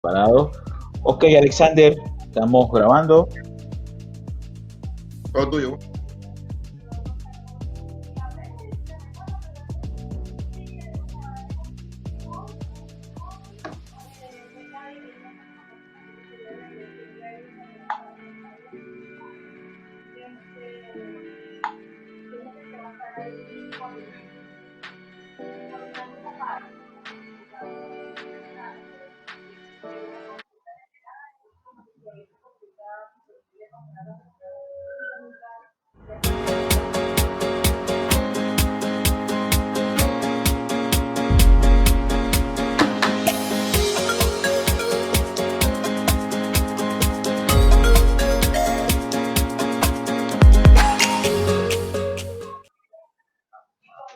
Parado. Ok, Alexander, estamos grabando. Todo tuyo.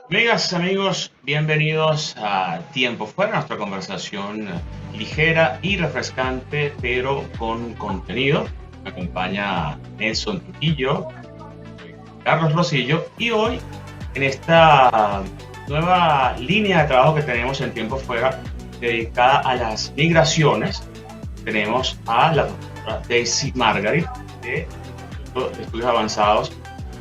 Amigas, amigos, bienvenidos a Tiempo Fuera, nuestra conversación ligera y refrescante, pero con contenido. Me acompaña Nelson Trujillo, Carlos Rosillo, y hoy, en esta nueva línea de trabajo que tenemos en Tiempo Fuera, dedicada a las migraciones, tenemos a la doctora Daisy Margarit, de Estudios Avanzados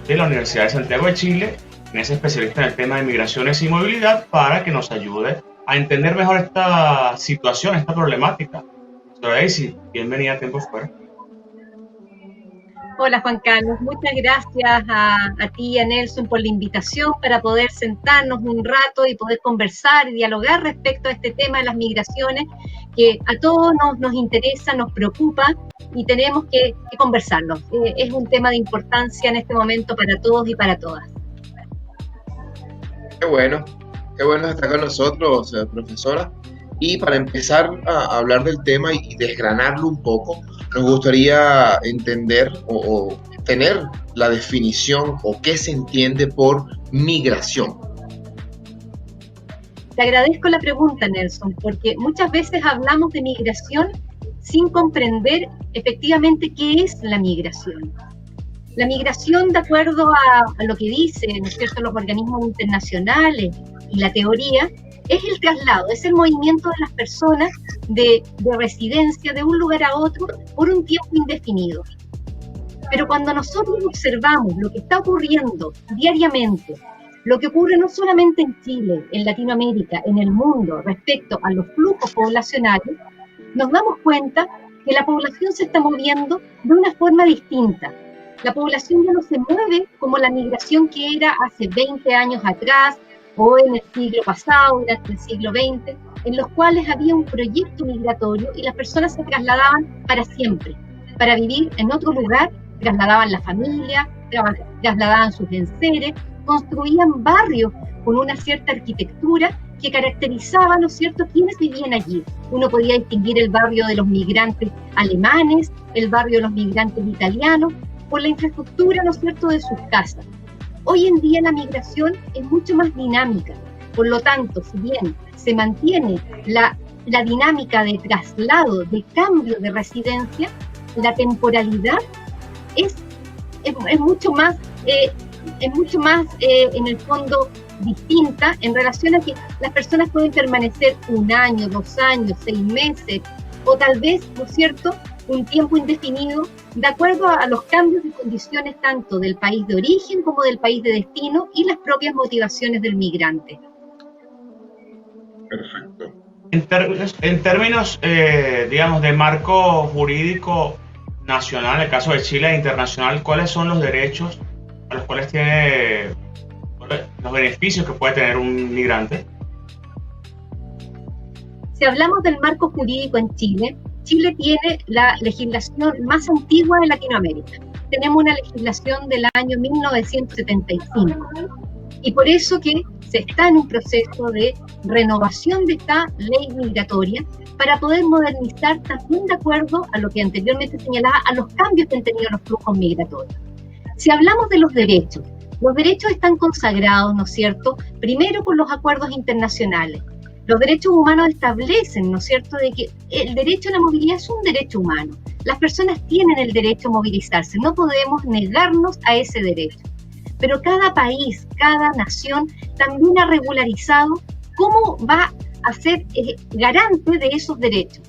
de la Universidad de Santiago de Chile. Es especialista en el tema de migraciones y movilidad, para que nos ayude a entender mejor esta situación, esta problemática. Doctora Daisy, bienvenida a Tiempo Fuera. Hola Juan Carlos, muchas gracias a ti y a Nelson por la invitación para poder sentarnos un rato y poder conversar y dialogar respecto a este tema de las migraciones, que a todos nos interesa, nos preocupa y tenemos que conversarlo. Es un tema de importancia en este momento para todos y para todas. Qué bueno estar con nosotros, profesora. Y para empezar a hablar del tema y desgranarlo un poco, nos gustaría entender o tener la definición o qué se entiende por migración. Te agradezco la pregunta, Nelson, porque muchas veces hablamos de migración sin comprender efectivamente qué es la migración. La migración, de acuerdo a lo que dicen, ¿no es cierto?, los organismos internacionales y la teoría, es el traslado, es el movimiento de las personas de residencia de un lugar a otro por un tiempo indefinido. Pero cuando nosotros observamos lo que está ocurriendo diariamente, lo que ocurre no solamente en Chile, en Latinoamérica, en el mundo, respecto a los flujos poblacionales, nos damos cuenta que la población se está moviendo de una forma distinta. La población ya no se mueve como la migración que era hace 20 años atrás o en el siglo pasado, durante el siglo XX, en los cuales había un proyecto migratorio y las personas se trasladaban para siempre, para vivir en otro lugar, trasladaban la familia, trasladaban sus enseres, construían barrios con una cierta arquitectura que caracterizaba, ¿no es cierto?, quienes vivían allí. Uno podía distinguir el barrio de los migrantes alemanes, el barrio de los migrantes italianos, por la infraestructura, ¿no es cierto?, de sus casas. Hoy en día la migración es mucho más dinámica, por lo tanto, si bien se mantiene la dinámica de traslado, de cambio de residencia, la temporalidad es mucho más, en el fondo, distinta en relación a que las personas pueden permanecer 1 año, 2 años, 6 meses, o tal vez, ¿no es cierto?, un tiempo indefinido, de acuerdo a los cambios de condiciones tanto del país de origen como del país de destino y las propias motivaciones del migrante. Perfecto. En términos, digamos, de marco jurídico nacional, en el caso de Chile e internacional, ¿cuáles son los derechos a los cuales tiene, los beneficios que puede tener un migrante? Si hablamos del marco jurídico en Chile, Chile tiene la legislación más antigua de Latinoamérica. Tenemos una legislación del año 1975. Y por eso que se está en un proceso de renovación de esta ley migratoria para poder modernizar también de acuerdo a lo que anteriormente señalaba, a los cambios que han tenido los flujos migratorios. Si hablamos de los derechos están consagrados, ¿no es cierto?, primero por los acuerdos internacionales. Los derechos humanos establecen, ¿no es cierto?, de que el derecho a la movilidad es un derecho humano. Las personas tienen el derecho a movilizarse, no podemos negarnos a ese derecho. Pero cada país, cada nación también ha regularizado cómo va a ser garante de esos derechos.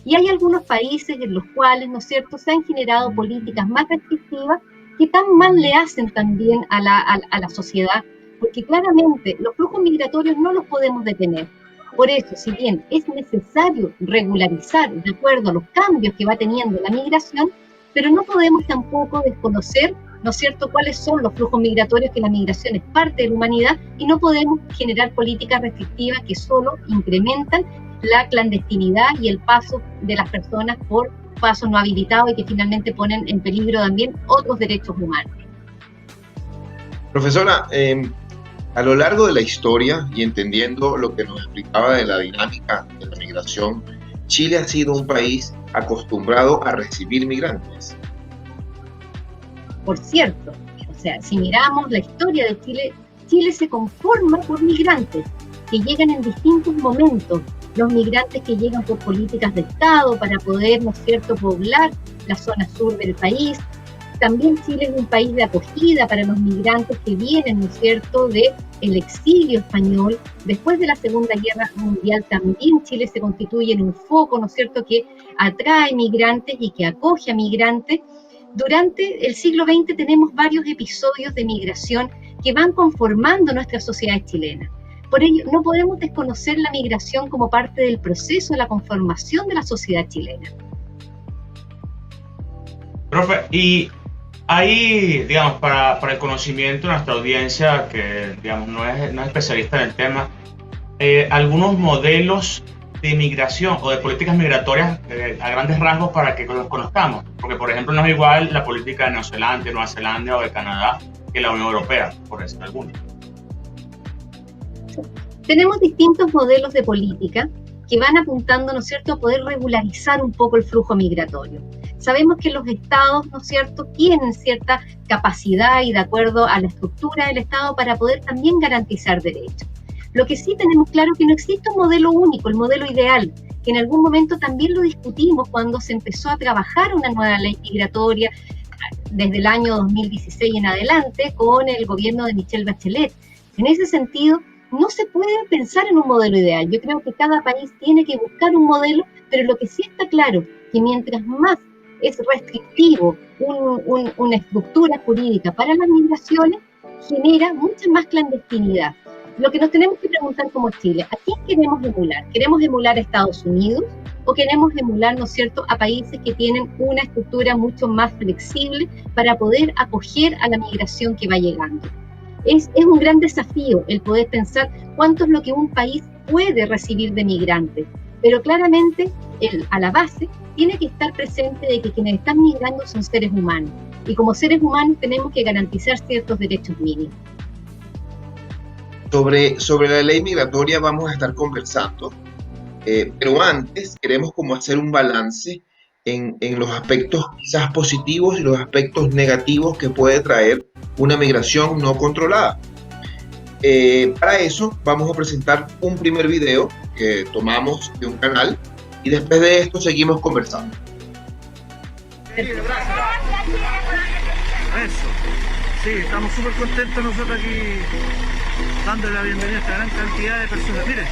Y hay algunos países en los cuales, ¿no es cierto?, se han generado políticas más restrictivas que tan mal le hacen también a la sociedad, porque claramente los flujos migratorios no los podemos detener. Por eso, si bien es necesario regularizar de acuerdo a los cambios que va teniendo la migración, pero no podemos tampoco desconocer, ¿no es cierto?, cuáles son los flujos migratorios, que la migración es parte de la humanidad, y no podemos generar políticas restrictivas que solo incrementan la clandestinidad y el paso de las personas por pasos no habilitados y que finalmente ponen en peligro también otros derechos humanos. Profesora, a lo largo de la historia y entendiendo lo que nos explicaba de la dinámica de la migración, Chile ha sido un país acostumbrado a recibir migrantes. Por cierto, o sea, si miramos la historia de Chile, Chile se conforma por migrantes que llegan en distintos momentos. Los migrantes que llegan por políticas de Estado para poder, ¿no es cierto?, poblar la zona sur del país. También Chile es un país de acogida para los migrantes que vienen, ¿no es cierto?, del exilio español. Después de la Segunda Guerra Mundial también Chile se constituye en un foco, ¿no es cierto?, que atrae migrantes y que acoge a migrantes. Durante el siglo XX tenemos varios episodios de migración que van conformando nuestra sociedad chilena. Por ello, no podemos desconocer la migración como parte del proceso de la conformación de la sociedad chilena. Profe, y ahí, digamos, para el conocimiento de nuestra audiencia, que digamos no es especialista en el tema, algunos modelos de migración o de políticas migratorias a grandes rasgos para que los conozcamos. Porque, por ejemplo, no es igual la política de Nueva Zelanda o de Canadá que la Unión Europea, por decir alguno. Tenemos distintos modelos de política que van apuntando, ¿no es cierto?, a poder regularizar un poco el flujo migratorio. Sabemos que los estados, ¿no es cierto?, tienen cierta capacidad y de acuerdo a la estructura del estado para poder también garantizar derechos. Lo que sí tenemos claro es que no existe un modelo único, el modelo ideal, que en algún momento también lo discutimos cuando se empezó a trabajar una nueva ley migratoria desde el año 2016 en adelante con el gobierno de Michelle Bachelet. En ese sentido, no se puede pensar en un modelo ideal. Yo creo que cada país tiene que buscar un modelo, pero lo que sí está claro, que mientras más es restrictivo una estructura jurídica para las migraciones, genera mucha más clandestinidad. Lo que nos tenemos que preguntar como Chile, ¿a quién queremos emular? ¿Queremos emular a Estados Unidos o queremos emular, ¿no es cierto?, a países que tienen una estructura mucho más flexible para poder acoger a la migración que va llegando? Es un gran desafío el poder pensar cuánto es lo que un país puede recibir de migrantes, pero claramente a la base tiene que estar presente de que quienes están migrando son seres humanos, y como seres humanos tenemos que garantizar ciertos derechos mínimos. Sobre la ley migratoria vamos a estar conversando, pero antes queremos como hacer un balance en los aspectos quizás positivos y los aspectos negativos que puede traer una migración no controlada. Para eso vamos a presentar un primer video que tomamos de un canal y después de esto seguimos conversando. Eso, sí, estamos súper contentos nosotros aquí dándole la bienvenida a esta gran cantidad de personas. Miren.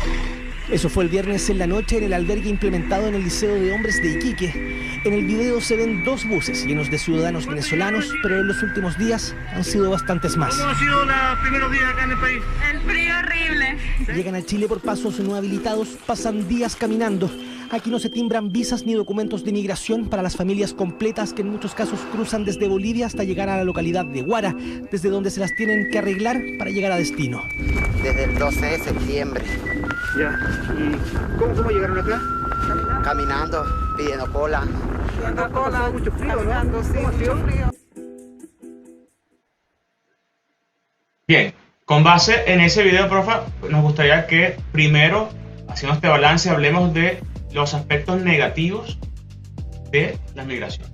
Eso fue el viernes en la noche en el albergue implementado en el Liceo de Hombres de Iquique. En el video se ven 2 buses llenos de ciudadanos venezolanos, pero en los últimos días han sido bastantes más. ¿Cómo han sido los primeros días acá en el país? El frío horrible. Llegan a Chile por pasos no habilitados, pasan días caminando. Aquí no se timbran visas ni documentos de inmigración para las familias completas que en muchos casos cruzan desde Bolivia hasta llegar a la localidad de Huara, desde donde se las tienen que arreglar para llegar a destino. Desde el 12 de septiembre. Ya. ¿Y cómo llegaron acá? Caminando, pidiendo cola. Pidiendo cola, mucho frío, caminando, ¿no? sí, mucho frío. Bien, con base en ese video, profe, nos gustaría que primero, haciendo este balance, hablemos de los aspectos negativos de la migración.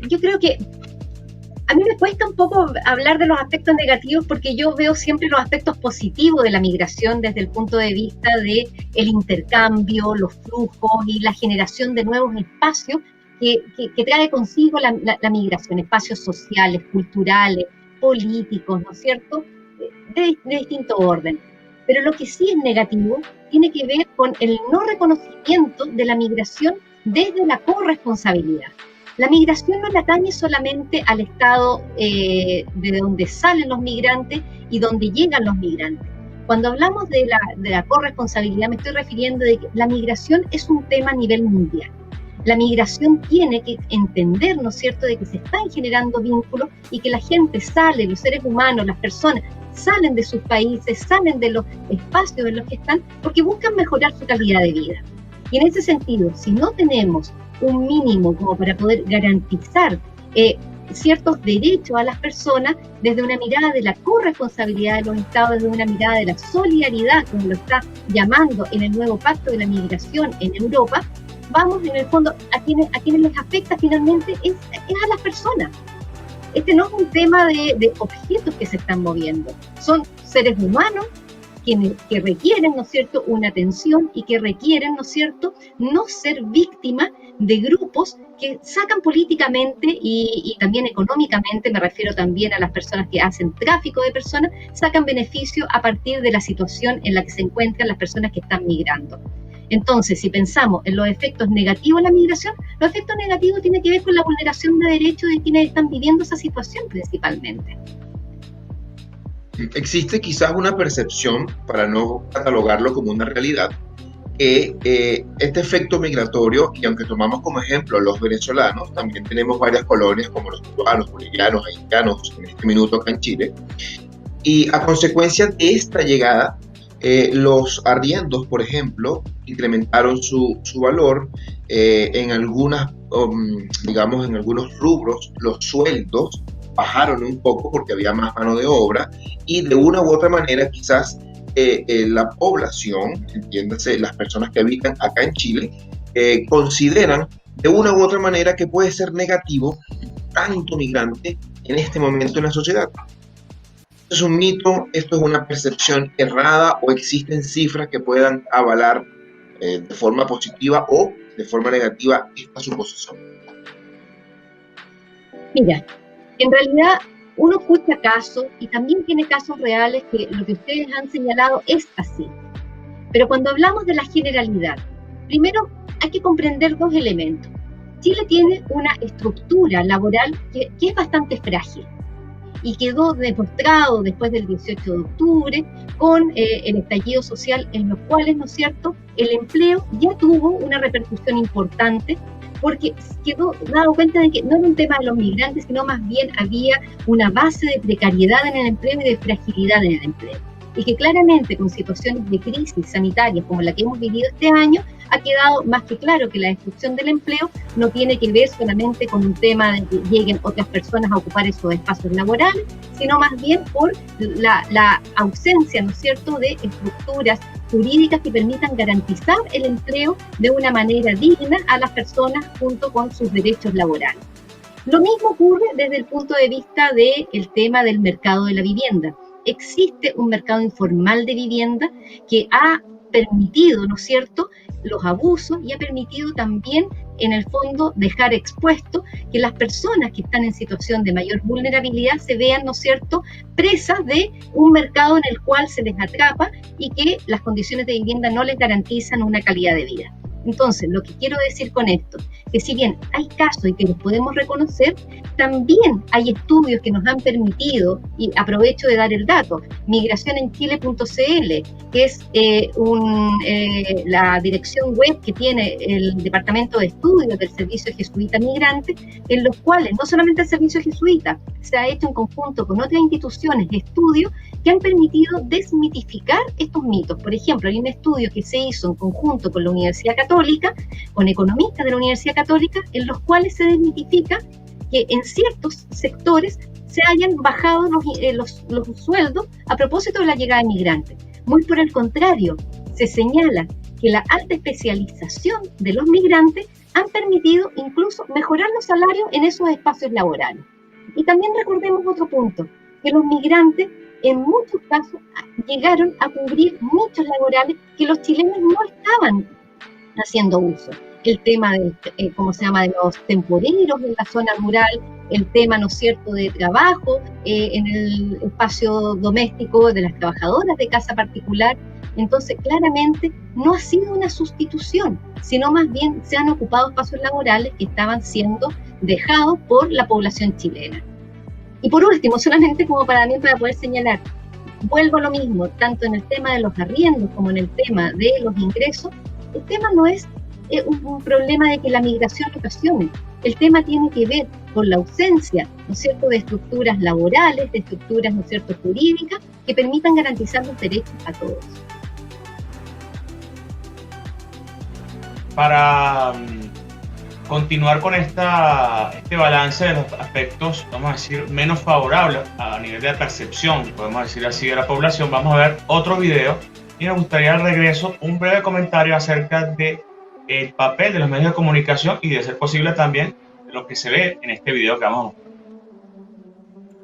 Yo creo que a mí me cuesta un poco hablar de los aspectos negativos porque yo veo siempre los aspectos positivos de la migración desde el punto de vista de el intercambio, los flujos y la generación de nuevos espacios que trae consigo la migración, espacios sociales, culturales, políticos, ¿no es cierto?, de distinto orden. Pero lo que sí es negativo tiene que ver con el no reconocimiento de la migración desde la corresponsabilidad. La migración no le atañe solamente al estado de donde salen los migrantes y donde llegan los migrantes. Cuando hablamos de la corresponsabilidad, me estoy refiriendo de que la migración es un tema a nivel mundial. La migración tiene que entender, ¿no es cierto?, de que se están generando vínculos y que la gente sale, los seres humanos, las personas, salen de sus países, salen de los espacios en los que están, porque buscan mejorar su calidad de vida. Y en ese sentido, si no tenemos un mínimo como para poder garantizar ciertos derechos a las personas desde una mirada de la corresponsabilidad de los estados, desde una mirada de la solidaridad, como lo está llamando en el nuevo pacto de la migración en Europa, vamos en el fondo a quienes les afecta finalmente es a las personas. Este no es un tema de objetos que se están moviendo, son seres humanos que requieren, ¿no es cierto?, una atención y que requieren, ¿no es cierto?, no ser víctimas de grupos que sacan políticamente y también económicamente, me refiero también a las personas que hacen tráfico de personas, sacan beneficio a partir de la situación en la que se encuentran las personas que están migrando. Entonces, si pensamos en los efectos negativos de la migración, los efectos negativos tienen que ver con la vulneración de derechos de quienes están viviendo esa situación principalmente. Existe quizás una percepción, para no catalogarlo como una realidad, que este efecto migratorio, y aunque tomamos como ejemplo los venezolanos, también tenemos varias colonias como los cubanos, bolivianos, haitianos, en este minuto acá en Chile, y a consecuencia de esta llegada, los arriendos, por ejemplo, incrementaron su valor, en algunas, digamos, en algunos rubros, los sueldos bajaron un poco porque había más mano de obra, y de una u otra manera quizás la población, entiéndase, las personas que habitan acá en Chile, consideran de una u otra manera que puede ser negativo tanto migrante en este momento en la sociedad. ¿Esto es un mito? ¿Esto es una percepción errada? ¿O existen cifras que puedan avalar de forma positiva o de forma negativa esta suposición? Mira, en realidad uno escucha casos y también tiene casos reales que lo que ustedes han señalado es así. Pero cuando hablamos de la generalidad, primero hay que comprender dos elementos. Chile tiene una estructura laboral que es bastante frágil y quedó demostrado después del 18 de octubre con el estallido social, en los cuales, ¿no es cierto?, el empleo ya tuvo una repercusión importante, porque quedó dado cuenta de que no era un tema de los migrantes, sino más bien había una base de precariedad en el empleo y de fragilidad en el empleo. Y que claramente con situaciones de crisis sanitarias como la que hemos vivido este año, ha quedado más que claro que la destrucción del empleo no tiene que ver solamente con un tema de que lleguen otras personas a ocupar esos espacios laborales, sino más bien por la ausencia, ¿no es cierto?, de estructuras jurídicas que permitan garantizar el empleo de una manera digna a las personas junto con sus derechos laborales. Lo mismo ocurre desde el punto de vista del tema del mercado de la vivienda. Existe un mercado informal de vivienda que ha permitido, ¿no es cierto?, los abusos y ha permitido también, en el fondo, dejar expuesto que las personas que están en situación de mayor vulnerabilidad se vean, ¿no es cierto?, presas de un mercado en el cual se les atrapa y que las condiciones de vivienda no les garantizan una calidad de vida. Entonces, lo que quiero decir con esto, que si bien hay casos y que los podemos reconocer, también hay estudios que nos han permitido, y aprovecho de dar el dato, migracionenchile.cl, que es la dirección web que tiene el Departamento de Estudios del Servicio Jesuita Migrante, en los cuales no solamente el Servicio Jesuita, se ha hecho en conjunto con otras instituciones de estudio que han permitido desmitificar estos mitos. Por ejemplo, hay un estudio que se hizo en conjunto con la Universidad Católica, con economistas de la Universidad Católica, en los cuales se desmitifica que en ciertos sectores se hayan bajado los sueldos a propósito de la llegada de migrantes. Muy por el contrario, se señala que la alta especialización de los migrantes han permitido incluso mejorar los salarios en esos espacios laborales. Y también recordemos otro punto, que los migrantes en muchos casos llegaron a cubrir nichos laborales que los chilenos no estaban haciendo uso. El tema de, de los temporeros en la zona rural, el tema, ¿no es cierto?, de trabajo en el espacio doméstico de las trabajadoras de casa particular. Entonces, claramente no ha sido una sustitución, sino más bien se han ocupado espacios laborales que estaban siendo dejados por la población chilena. Y por último, solamente como para poder señalar, vuelvo a lo mismo, tanto en el tema de los arriendos como en el tema de los ingresos, el tema no es un problema de que la migración ocasione. El tema tiene que ver con la ausencia, ¿no es cierto?, de estructuras laborales, de estructuras, ¿no es cierto?, jurídicas que permitan garantizar los derechos a todos. Para continuar con este balance de los aspectos, vamos a decir, menos favorables a nivel de percepción, podemos decir así, de la población, vamos a ver otro video y me gustaría al regreso un breve comentario acerca de el papel de los medios de comunicación y, de ser posible, también lo que se ve en este video que vamos a mostrar.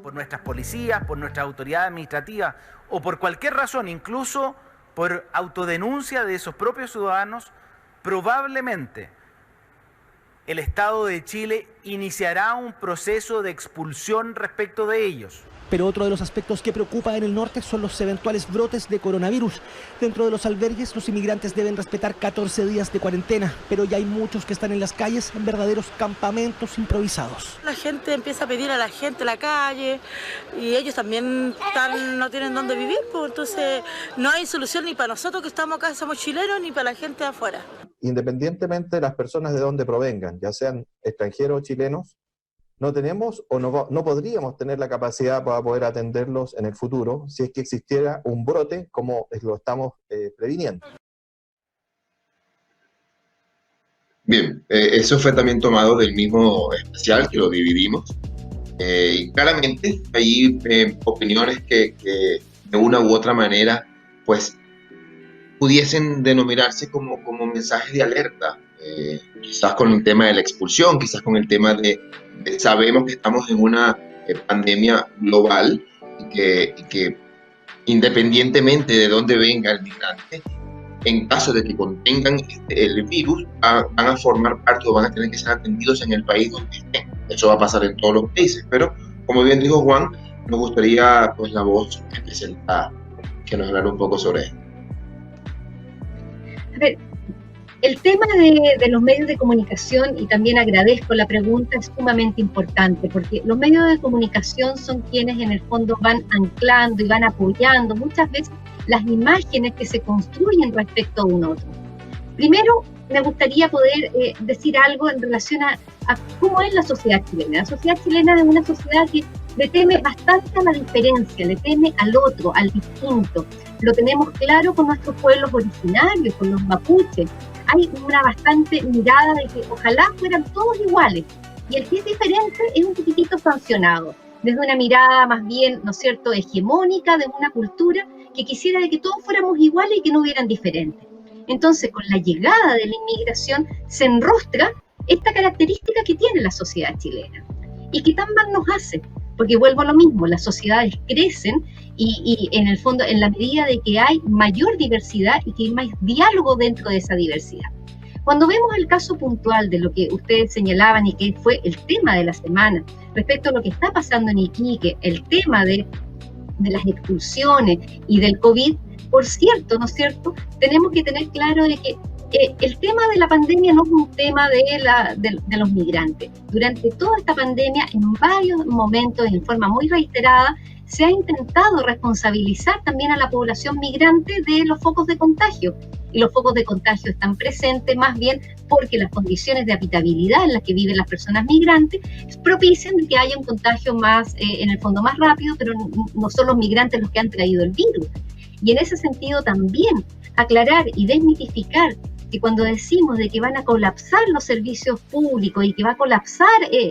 Por nuestras policías, por nuestras autoridades administrativas o por cualquier razón, incluso por autodenuncia de esos propios ciudadanos, probablemente el Estado de Chile iniciará un proceso de expulsión respecto de ellos. Pero otro de los aspectos que preocupa en el norte son los eventuales brotes de coronavirus. Dentro de los albergues, los inmigrantes deben respetar 14 días de cuarentena, pero ya hay muchos que están en las calles en verdaderos campamentos improvisados. La gente empieza a pedir a la gente en la calle y ellos también no tienen dónde vivir, pues entonces no hay solución ni para nosotros que estamos acá, somos chilenos, ni para la gente de afuera. Independientemente de las personas de donde provengan, ya sean extranjeros o chilenos, no tenemos o no podríamos tener la capacidad para poder atenderlos en el futuro si es que existiera un brote como lo estamos previniendo. Bien, eso fue también tomado del mismo especial que lo dividimos. Y claramente hay opiniones que de una u otra manera pues pudiesen denominarse como mensajes de alerta. Quizás con el tema de la expulsión, quizás con el tema de sabemos que estamos en una pandemia global y que independientemente de dónde venga el migrante, en caso de que contengan el virus, van a formar parte o van a tener que ser atendidos en el país donde estén. Eso va a pasar en todos los países, pero como bien dijo Juan, nos gustaría pues la voz representada que nos hablara un poco sobre esto. A ver, el tema de los medios de comunicación, y también agradezco la pregunta, es sumamente importante, porque los medios de comunicación son quienes en el fondo van anclando y van apoyando muchas veces las imágenes que se construyen respecto a un otro. Primero, me gustaría poder decir algo en relación a cómo es la sociedad chilena. La sociedad chilena es una sociedad que le teme bastante a la diferencia, le teme al otro, al distinto. Lo tenemos claro con nuestros pueblos originarios, con los mapuches. Hay una bastante mirada de que ojalá fueran todos iguales, y el que es diferente es un poquitito sancionado, desde una mirada más bien, ¿no es cierto?, hegemónica de una cultura que quisiera de que todos fuéramos iguales y que no hubieran diferentes. Entonces, con la llegada de la inmigración se enrostra esta característica que tiene la sociedad chilena, y que tan mal nos hace, porque vuelvo a lo mismo, las sociedades crecen y en el fondo, en la medida de que hay mayor diversidad y que hay más diálogo dentro de esa diversidad. Cuando vemos el caso puntual de lo que ustedes señalaban y que fue el tema de la semana, respecto a lo que está pasando en Iquique, el tema de las expulsiones y del COVID, por cierto, ¿no es cierto?, tenemos que tener claro de que el tema de la pandemia no es un tema de los migrantes. Durante toda esta pandemia, en varios momentos, en forma muy reiterada, se ha intentado responsabilizar también a la población migrante de los focos de contagio. Y los focos de contagio están presentes más bien porque las condiciones de habitabilidad en las que viven las personas migrantes propician que haya un contagio más, en el fondo más rápido, pero no son los migrantes los que han traído el virus. Y en ese sentido también aclarar y desmitificar que cuando decimos de que van a colapsar los servicios públicos y que va a colapsar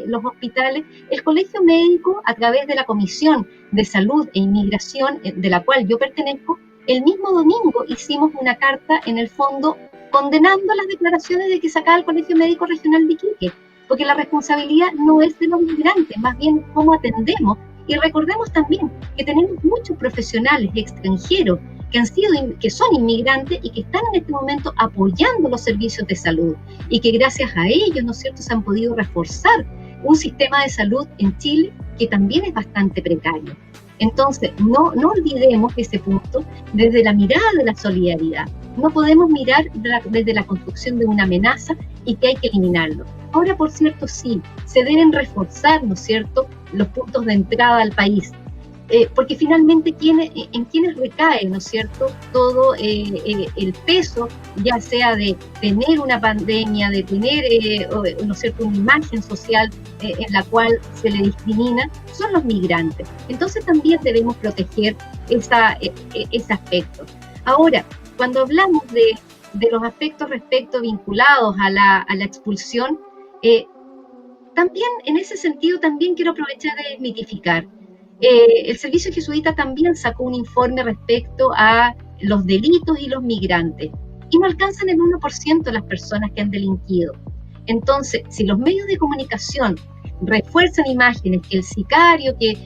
los hospitales, el Colegio Médico, a través de la Comisión de Salud e Inmigración, de la cual yo pertenezco, el mismo domingo hicimos una carta, en el fondo, condenando las declaraciones de que sacaba el Colegio Médico Regional de Iquique, porque la responsabilidad no es de los migrantes, más bien cómo atendemos. Y recordemos también que tenemos muchos profesionales extranjeros que son inmigrantes y que están en este momento apoyando los servicios de salud y que gracias a ellos, ¿no es cierto?, se han podido reforzar un sistema de salud en Chile que también es bastante precario. Entonces, no olvidemos ese punto desde la mirada de la solidaridad. No podemos mirar desde la construcción de una amenaza y que hay que eliminarlo. Ahora, por cierto, sí, se deben reforzar, ¿no es cierto?, los puntos de entrada al país, porque finalmente en quienes recae, ¿no es cierto?, todo el peso, ya sea de tener una pandemia, de tener, ¿no es cierto?, una imagen social en la cual se le discrimina, son los migrantes. Entonces también debemos proteger ese aspecto. Ahora, cuando hablamos de los aspectos vinculados a la expulsión, también en ese sentido también quiero aprovechar de desmitificar. El Servicio Jesuita también sacó un informe respecto a los delitos y los migrantes, y no alcanzan el 1% las personas que han delinquido. Entonces, si los medios de comunicación refuerzan imágenes que el sicario que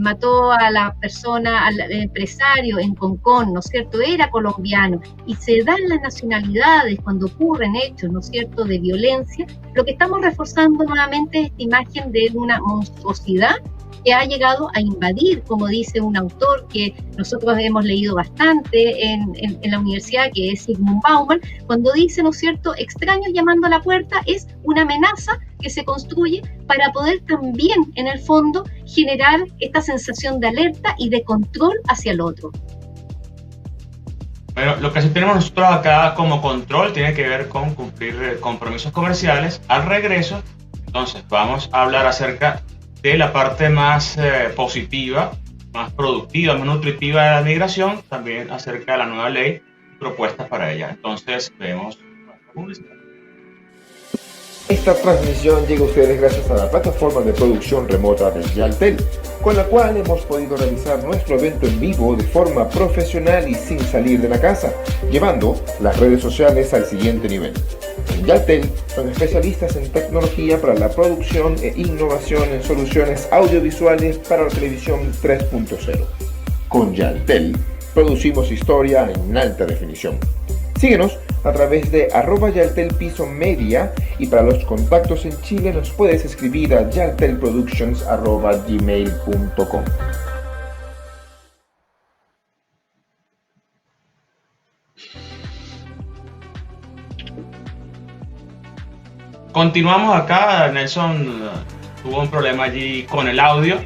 mató a la persona, al empresario en Concón, ¿no es cierto?, era colombiano, y se dan las nacionalidades cuando ocurren hechos, ¿no es cierto?, de violencia, lo que estamos reforzando nuevamente es esta imagen de una monstruosidad que ha llegado a invadir, como dice un autor que nosotros hemos leído bastante en la universidad, que es Zygmunt Bauman, cuando dice, ¿no es cierto?, extraños llamando a la puerta, es una amenaza que se construye para poder también, en el fondo, generar esta sensación de alerta y de control hacia el otro. Bueno, lo que sí tenemos nosotros acá como control tiene que ver con cumplir compromisos comerciales. Al regreso, entonces, vamos a hablar acerca de la parte más positiva, más productiva, más nutritiva de la migración, también acerca de la nueva ley, propuestas para ella. Entonces, vemos la publicidad. Esta transmisión llega a ustedes gracias a la plataforma de producción remota de Yaltel, con la cual hemos podido realizar nuestro evento en vivo de forma profesional y sin salir de la casa, llevando las redes sociales al siguiente nivel. En Yaltel son especialistas en tecnología para la producción e innovación en soluciones audiovisuales para la televisión 3.0. Con Yaltel producimos historia en alta definición. Síguenos a través de @YaltelPisoMedia, y para los contactos en Chile nos puedes escribir a yaltelproductions@gmail.com. Continuamos acá. Nelson tuvo un problema allí con el audio,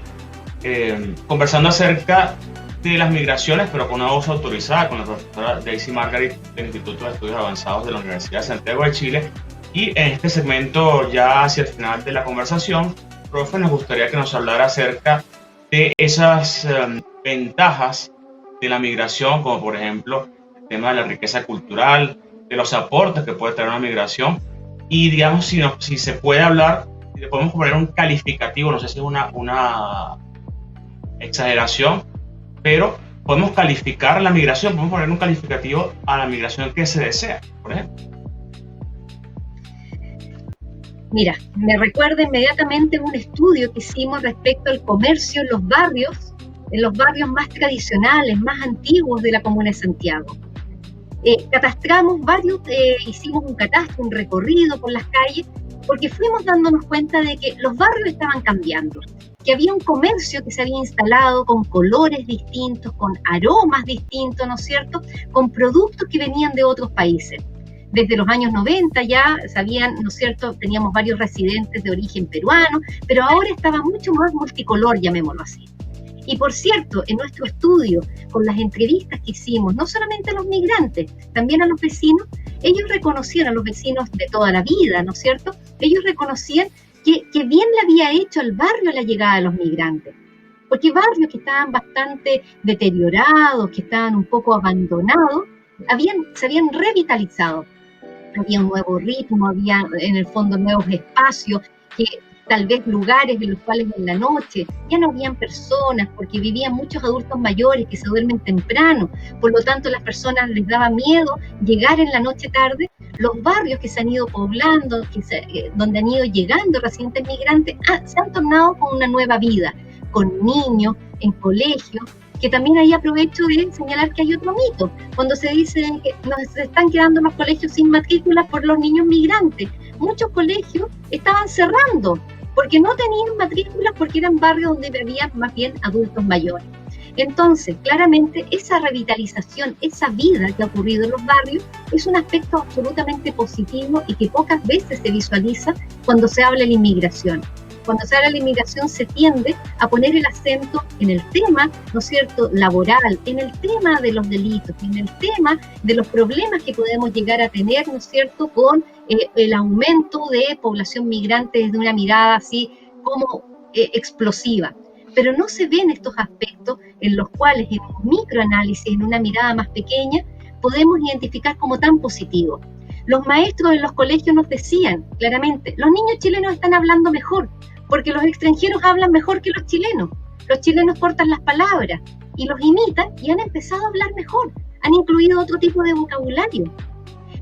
conversando acerca de las migraciones, pero con una voz autorizada, con la profesora Daisy Margarit del Instituto de Estudios Avanzados de la Universidad de Santiago de Chile. Y en este segmento, ya hacia el final de la conversación, profe, nos gustaría que nos hablara acerca de esas ventajas de la migración, como por ejemplo el tema de la riqueza cultural, de los aportes que puede tener una migración, y digamos si se puede hablar, si le podemos poner un calificativo, no sé si es una exageración, pero podemos calificar la migración, podemos poner un calificativo a la migración que se desea, por ejemplo. Mira, me recuerda inmediatamente un estudio que hicimos respecto al comercio en los barrios más tradicionales, más antiguos de la Comuna de Santiago. Catastramos varios, hicimos un catastro, un recorrido por las calles, porque fuimos dándonos cuenta de que los barrios estaban cambiando, que había un comercio que se había instalado con colores distintos, con aromas distintos, ¿no es cierto?, con productos que venían de otros países. Desde los años 90 ya sabían, ¿no es cierto?, teníamos varios residentes de origen peruano, pero ahora estaba mucho más multicolor, llamémoslo así. Y por cierto, en nuestro estudio, con las entrevistas que hicimos, no solamente a los migrantes, también a los vecinos, ellos reconocían, a los vecinos de toda la vida, ¿no es cierto?, ellos reconocían que bien le había hecho al barrio la llegada de los migrantes, porque barrios que estaban bastante deteriorados, que estaban un poco abandonados, se habían revitalizado. Había un nuevo ritmo, había en el fondo nuevos espacios, que tal vez lugares en los cuales en la noche ya no habían personas, porque vivían muchos adultos mayores que se duermen temprano, por lo tanto las personas les daba miedo llegar en la noche tarde. Los barrios que se han ido poblando, donde han ido llegando residentes migrantes, se han tornado con una nueva vida, con niños en colegios, que también ahí aprovecho de señalar que hay otro mito, cuando se dice que nos están quedando los colegios sin matrícula por los niños migrantes. Muchos colegios estaban cerrando porque no tenían matrículas, porque eran barrios donde había más bien adultos mayores. Entonces, claramente, esa revitalización, esa vida que ha ocurrido en los barrios, es un aspecto absolutamente positivo y que pocas veces se visualiza cuando se habla de la inmigración. Cuando se habla de la inmigración se tiende a poner el acento en el tema, ¿no es cierto?, laboral, en el tema de los delitos, en el tema de los problemas que podemos llegar a tener, ¿no es cierto?, con el aumento de población migrante desde una mirada así como explosiva. Pero no se ven estos aspectos en los cuales en un microanálisis, en una mirada más pequeña, podemos identificar como tan positivos. Los maestros en los colegios nos decían claramente, los niños chilenos están hablando mejor, porque los extranjeros hablan mejor que los chilenos. Los chilenos cortan las palabras y los imitan y han empezado a hablar mejor. Han incluido otro tipo de vocabulario.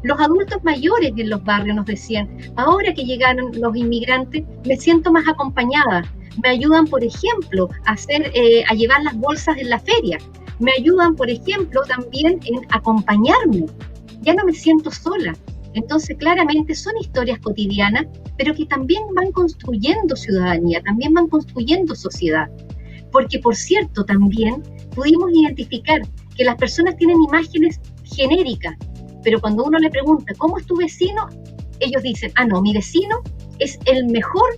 Los adultos mayores en los barrios nos decían, ahora que llegaron los inmigrantes, me siento más acompañada. Me ayudan, por ejemplo, a llevar las bolsas en la feria. Me ayudan, por ejemplo, también en acompañarme. Ya no me siento sola. Entonces, claramente son historias cotidianas, pero que también van construyendo ciudadanía, también van construyendo sociedad. Porque, por cierto, también pudimos identificar que las personas tienen imágenes genéricas, pero cuando uno le pregunta, ¿cómo es tu vecino?, ellos dicen, no, mi vecino es el mejor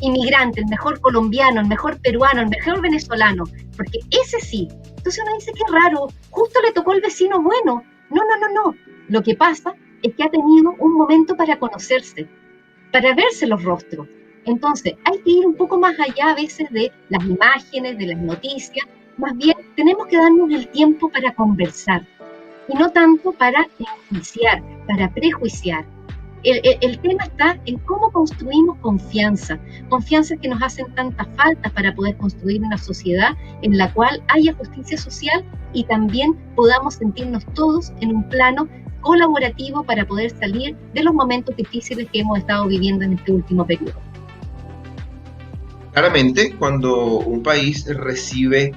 inmigrante, el mejor colombiano, el mejor peruano, el mejor venezolano, porque ese sí. Entonces uno dice, qué raro, justo le tocó el vecino bueno. No. Lo que pasa es que ha tenido un momento para conocerse, para verse los rostros. Entonces hay que ir un poco más allá a veces de las imágenes, de las noticias. Más bien tenemos que darnos el tiempo para conversar y no tanto para enjuiciar, para prejuiciar. El tema está en cómo construimos confianza que nos hacen tanta falta para poder construir una sociedad en la cual haya justicia social y también podamos sentirnos todos en un plano colaborativo para poder salir de los momentos difíciles que hemos estado viviendo en este último periodo. Claramente, cuando un país recibe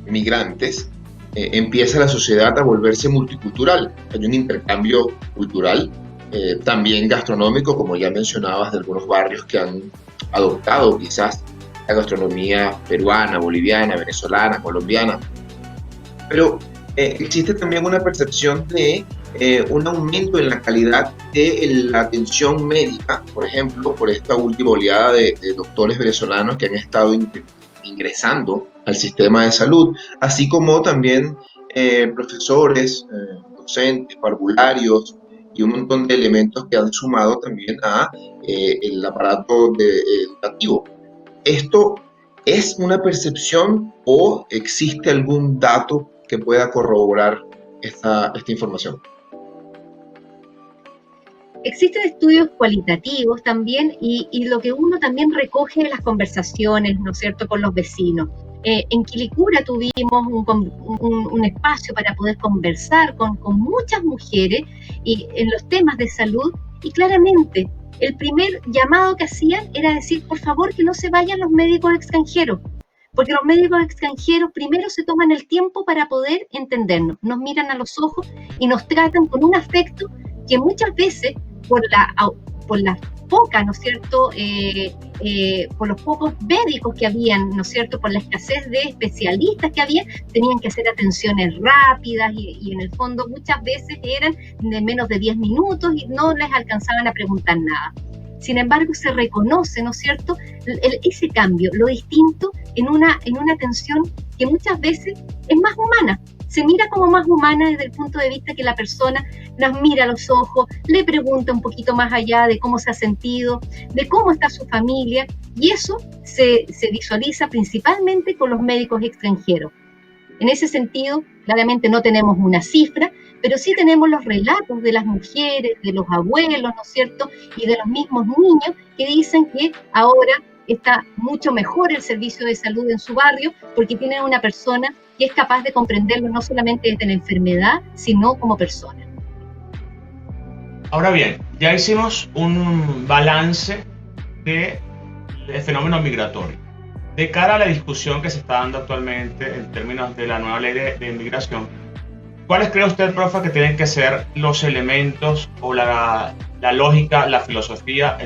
migrantes, empieza la sociedad a volverse multicultural. Hay un intercambio cultural, también gastronómico, como ya mencionabas, de algunos barrios que han adoptado quizás la gastronomía peruana, boliviana, venezolana, colombiana. Pero existe también una percepción de un aumento en la calidad de la atención médica, por ejemplo, por esta última oleada de doctores venezolanos que han estado ingresando al sistema de salud, así como también profesores, docentes, parvularios y un montón de elementos que han sumado también a el aparato educativo. ¿Esto es una percepción o existe algún dato que pueda corroborar esta información? Existen estudios cualitativos también y lo que uno también recoge de las conversaciones, ¿no es cierto?, con los vecinos. En Quilicura tuvimos un espacio para poder conversar con muchas mujeres y en los temas de salud, y claramente el primer llamado que hacían era decir, por favor, que no se vayan los médicos extranjeros, porque los médicos extranjeros primero se toman el tiempo para poder entendernos, nos miran a los ojos y nos tratan con un afecto que muchas veces por la poca, ¿no es cierto?, por los pocos médicos que habían, ¿no es cierto?, por la escasez de especialistas que había, tenían que hacer atenciones rápidas y en el fondo muchas veces eran de menos de 10 minutos y no les alcanzaban a preguntar nada. Sin embargo, se reconoce, ¿no es cierto?, ese cambio, lo distinto en una atención que muchas veces es más humana. Se mira como más humana desde el punto de vista que la persona nos mira a los ojos, le pregunta un poquito más allá de cómo se ha sentido, de cómo está su familia, y eso se visualiza principalmente con los médicos extranjeros. En ese sentido, claramente no tenemos una cifra, pero sí tenemos los relatos de las mujeres, de los abuelos, ¿no es cierto?, y de los mismos niños que dicen que ahora está mucho mejor el servicio de salud en su barrio porque tienen una persona que es capaz de comprenderlo no solamente desde la enfermedad, sino como persona. Ahora bien, ya hicimos un balance del fenómeno migratorio. De cara a la discusión que se está dando actualmente en términos de la nueva ley de inmigración, ¿Cuáles cree usted, profe, que tienen que ser los elementos o la lógica, la filosofía,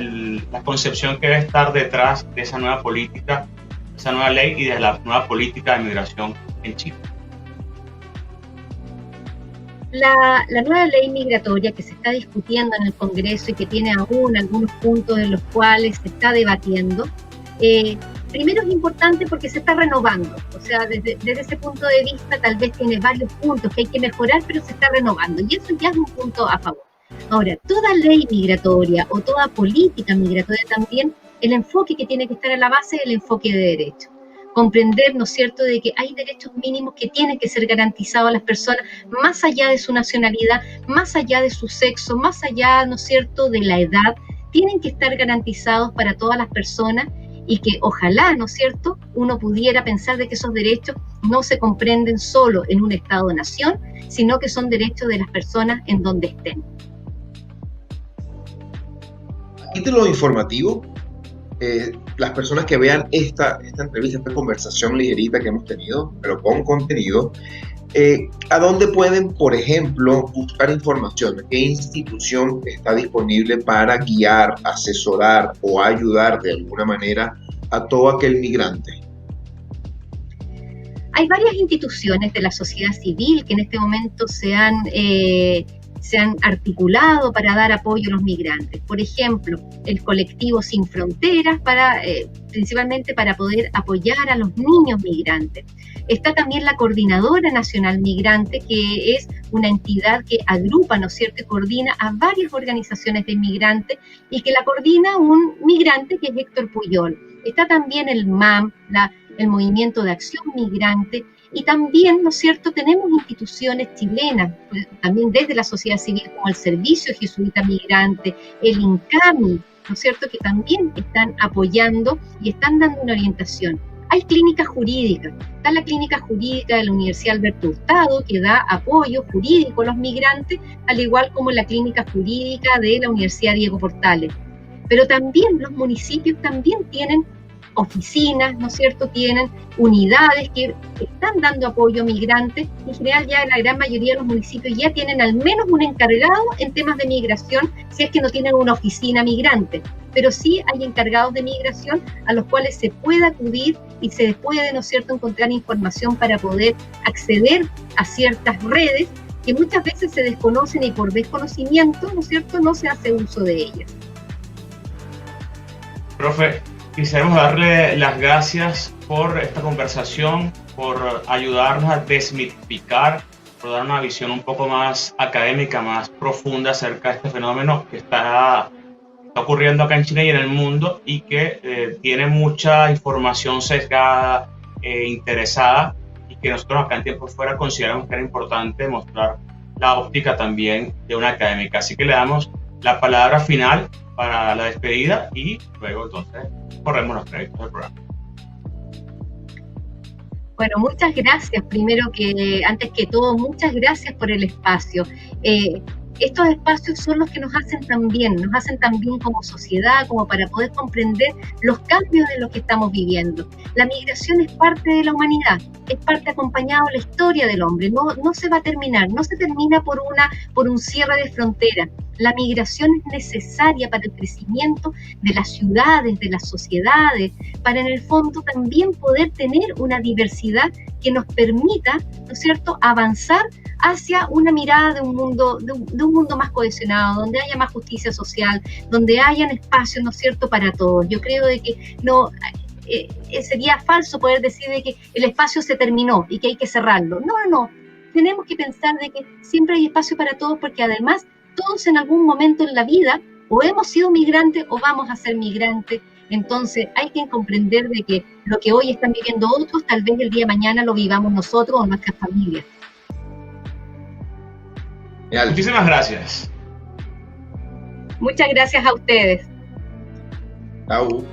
la concepción que debe estar detrás de esa nueva política, esa nueva ley y de la nueva política de migración en Chile? La nueva ley migratoria que se está discutiendo en el Congreso y que tiene aún algunos puntos en los cuales se está debatiendo, primero es importante porque se está renovando, o sea, desde ese punto de vista tal vez tiene varios puntos que hay que mejorar, pero se está renovando y eso ya es un punto a favor. Ahora, toda ley migratoria o toda política migratoria también, el enfoque que tiene que estar a la base es el enfoque de derecho. Comprender, ¿no es cierto?, de que hay derechos mínimos que tienen que ser garantizados a las personas más allá de su nacionalidad, más allá de su sexo, más allá, ¿no es cierto?, de la edad, tienen que estar garantizados para todas las personas y que ojalá, ¿no es cierto?, uno pudiera pensar de que esos derechos no se comprenden solo en un Estado-nación, sino que son derechos de las personas en donde estén. A título informativo, las personas que vean esta entrevista, esta conversación ligerita que hemos tenido, pero con contenido, ¿a dónde pueden, por ejemplo, buscar información? ¿Qué institución está disponible para guiar, asesorar o ayudar de alguna manera a todo aquel migrante? Hay varias instituciones de la sociedad civil que en este momento se han articulado para dar apoyo a los migrantes. Por ejemplo, el colectivo Sin Fronteras, principalmente para poder apoyar a los niños migrantes. Está también la Coordinadora Nacional Migrante, que es una entidad que agrupa, ¿no es cierto?, y coordina a varias organizaciones de migrantes y que la coordina un migrante que es Héctor Puyol. Está también el MAM, el Movimiento de Acción Migrante, y también, ¿no es cierto?, tenemos instituciones chilenas, también desde la sociedad civil, como el Servicio Jesuita Migrante, el INCAMI, ¿no es cierto?, que también están apoyando y están dando una orientación. Hay clínicas jurídicas, está la clínica jurídica de la Universidad Alberto Hurtado, que da apoyo jurídico a los migrantes, al igual como la clínica jurídica de la Universidad Diego Portales. Pero también los municipios también tienen oficinas, ¿no es cierto?, tienen unidades que están dando apoyo a migrantes. En general ya la gran mayoría de los municipios ya tienen al menos un encargado en temas de migración, si es que no tienen una oficina migrante, pero sí hay encargados de migración a los cuales se puede acudir y se puede, ¿no es cierto?, encontrar información para poder acceder a ciertas redes que muchas veces se desconocen y por desconocimiento, ¿no es cierto?, no se hace uso de ellas. Profe, quisiéramos darle las gracias por esta conversación, por ayudarnos a desmitificar, por dar una visión un poco más académica, más profunda acerca de este fenómeno que está ocurriendo acá en Chile y en el mundo y que tiene mucha información sesgada e interesada y que nosotros acá en Tiempo Fuera consideramos que era importante mostrar la óptica también de una académica. Así que le damos la palabra final para la despedida y luego entonces corremos los créditos del programa. Bueno, muchas gracias. Antes que todo, muchas gracias por el espacio. Estos espacios son los que nos hacen también como sociedad, como para poder comprender los cambios de los que estamos viviendo. La migración es parte de la humanidad, es parte acompañado de la historia del hombre, no se va a terminar, no se termina por un cierre de fronteras. La migración es necesaria para el crecimiento de las ciudades, de las sociedades, para en el fondo también poder tener una diversidad que nos permita, ¿no es cierto?, avanzar hacia una mirada de un mundo más cohesionado, donde haya más justicia social, donde hayan espacios, ¿no es cierto?, para todos. Yo creo de que no sería falso poder decir de que el espacio se terminó y que hay que cerrarlo. No. Tenemos que pensar de que siempre hay espacio para todos, porque además todos en algún momento en la vida o hemos sido migrantes o vamos a ser migrantes. Entonces hay que comprender de que lo que hoy están viviendo otros, tal vez el día de mañana lo vivamos nosotros o nuestras familias. Muchísimas gracias. Muchas gracias a ustedes. Chao.